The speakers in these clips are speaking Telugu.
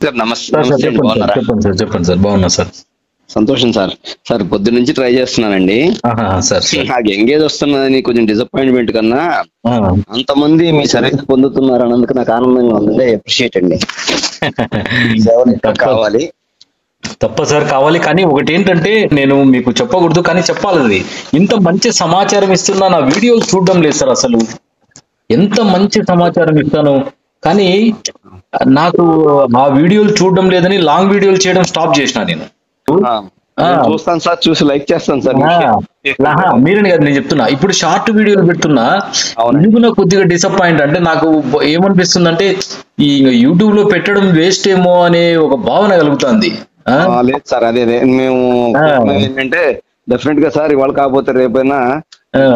సార్ నమస్తే సార్ నమస్తే అండి, చెప్పండి సార్ బాగున్నారా? చెప్పండి సార్ చెప్పండి సార్ బాగున్నా సార్. సంతోషం సార్. సార్ పొద్దు నుంచి ట్రై చేస్తున్నానండి. సార్ సార్ నాకు ఎంగేజ్ వస్తున్నదని కొంచెం డిసప్పాయింట్మెంట్ కన్నా ఆ. అంతమంది మీ సర్వీస్ పొందుతున్నారు అన్నందుకు నాకు ఆనందంగా ఉంది. అప్రిషియేట్ అండి. సేవలు ఇంకా కావాలి. తప్ప సార్ కావాలి, కానీ ఒకటి ఏంటంటే నేను మీకు చెప్పకూడదు కానీ చెప్పాలి. అది ఇంత మంచి సమాచారం ఇస్తున్నా నా వీడియోలు చూడడం లేదు సార్. అసలు ఎంత మంచి సమాచారం ఇస్తాను కానీ నాకు ఆ వీడియోలు చూడడం లేదని లాంగ్ వీడియోలు చేయడం స్టాప్ చేసిన నేను. నేను చూస్తాను సార్, చూసి లైక్ చేస్తాను సార్. మీరని కదా నేను చెప్తున్నా. ఇప్పుడు షార్ట్ వీడియోలు పెడుతున్నా, ఎందుకు నాకు కొద్దిగా డిసప్పాయింట్ అంటే నాకు ఏమనిపిస్తుంది అంటే ఈ యూట్యూబ్ లో పెట్టడం వేస్ట్ ఏమో అనే ఒక భావన కలుగుతుంది. లేదు సార్, అదే మేము ఏంటంటే డెఫినెట్ గా సార్ ఇవాళ కాకపోతే రేపైనా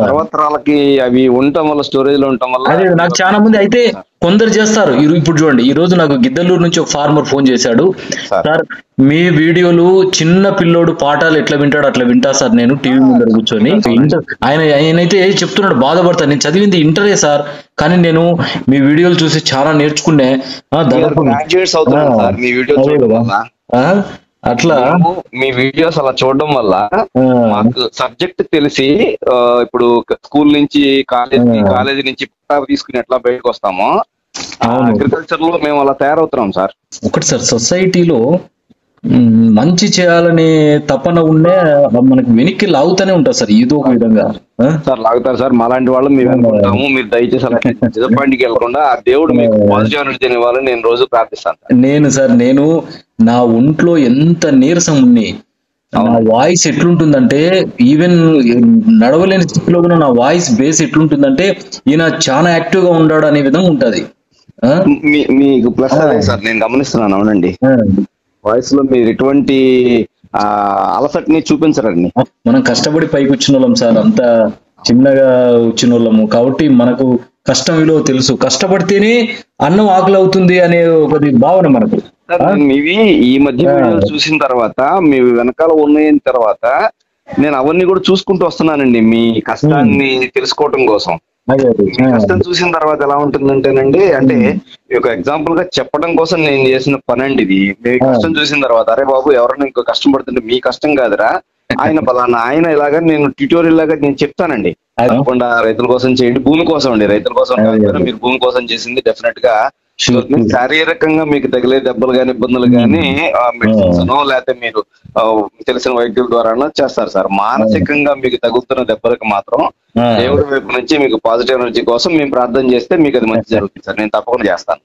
తర్వాత వాళ్ళకి అవి ఉండటం వల్ల, స్టోరేజ్ లో ఉండటం వల్ల అదే నాకు చాలా మంది అయితే కొందరు చేస్తారు. ఇప్పుడు చూడండి, ఈ రోజు నాకు గిద్దలూరు నుంచి ఒక ఫార్మర్ ఫోన్ చేశాడు. సార్ మీ వీడియోలు చిన్న పిల్లోడు పాఠాలు ఎట్లా వింటాడు అట్లా వింటా సార్ నేను టీవీ ముందర కూర్చొని. ఆయనైతే చెప్తున్నాడు, బాధపడతాను. నేను చదివింది ఇంటరే సార్, కానీ నేను మీ వీడియోలు చూసి చాలా నేర్చుకునే అట్లా. మీ వీడియోస్ అలా చూడడం వల్ల మాకు సబ్జెక్ట్ తెలిసి ఇప్పుడు స్కూల్ నుంచి కాలేజీ నుంచి తీసుకుని ఎట్లా బయటకు వస్తామో అగ్రికల్చర్ లో మేము అలా తయారవుతున్నాం సార్. ఒకటి సార్, సొసైటీలో మంచి చేయాలనే తపన ఉండే మనకి వెనక్కి లాగుతూనే ఉంటారు సార్ ఏదో ఒక విధంగా. సార్ లాగుతారు సార్, మాలాంటి వాళ్ళు మేము అనుకుంటాము. మీరు దయచేసి అలా డిసప్పాయింట్కి వెళ్ళకుండా ఆ దేవుడు మీకు పాజిటివ్ ఎనర్జీ ఇవ్వాలని నేను రోజు ప్రార్థిస్తాను. నేను నా ఒంట్లో ఎంత నీరసం ఉంది, నా వాయిస్ ఎట్లుంటుందంటే ఈవెన్ నడవలేని స్థితిలో కూడా నా వాయిస్ బేస్ ఎట్లుంటుందంటే ఈయన చాలా యాక్టివ్ గా ఉన్నాడు అనే విధంగా ఉంటది. మీకు ప్లస్ అదే సార్, నేను గమనిస్తున్నాను. అవునండి, వాయిస్ లో మీరు ఎటువంటి అలసటని చూపించరండి. మనం కష్టపడి పైకి వచ్చిన వాళ్ళం సార్, అంత చిన్నగా వచ్చిన వాళ్ళము కాబట్టి మనకు కష్టం విలువ తెలుసు. కష్టపడితేనే అన్నం ఆకలి అవుతుంది అనే ఒక భావన మనకు. ఇవి ఈ మధ్య చూసిన తర్వాత మీ వెనకాల ఉన్నాయని తర్వాత నేను అవన్నీ కూడా చూసుకుంటూ వస్తున్నానండి, మీ కష్టాన్ని తెలుసుకోవటం కోసం. కష్టం చూసిన తర్వాత ఎలా ఉంటుందంటేనండి, అంటే ఒక ఎగ్జాంపుల్ గా చెప్పడం కోసం నేను చేసిన పని అండి ఇది. మీ కష్టం చూసిన తర్వాత అరే బాబు, ఎవరైనా ఇంకో కష్టం పడుతుంటే మీ కష్టం కాదురా, ఆయన పలానా ఆయన ఇలాగా నేను ట్యూటోరియల్ లాగా నేను చెప్తానండి. తప్పకుండా రైతుల కోసం చేయండి, భూమి కోసం అండి, రైతుల కోసం కాదు, మీరు భూమి కోసం చేసింది డెఫినెట్ గా శారీరకంగా మీకు తగిలే దెబ్బలు గాని ఇబ్బందులు గాని మెడిసిన్స్ లేకపోతే మీరు తెలిసిన వైద్యుల ద్వారా చేస్తారు సార్. మానసికంగా మీకు తగులుతున్న దెబ్బలకు మాత్రం దేవుడి వైపు నుంచి మీకు పాజిటివ్ ఎనర్జీ కోసం మేము ప్రార్థన చేస్తే మీకు అది మంచి జరుగుతుంది సార్. నేను తప్పకుండా చేస్తాను.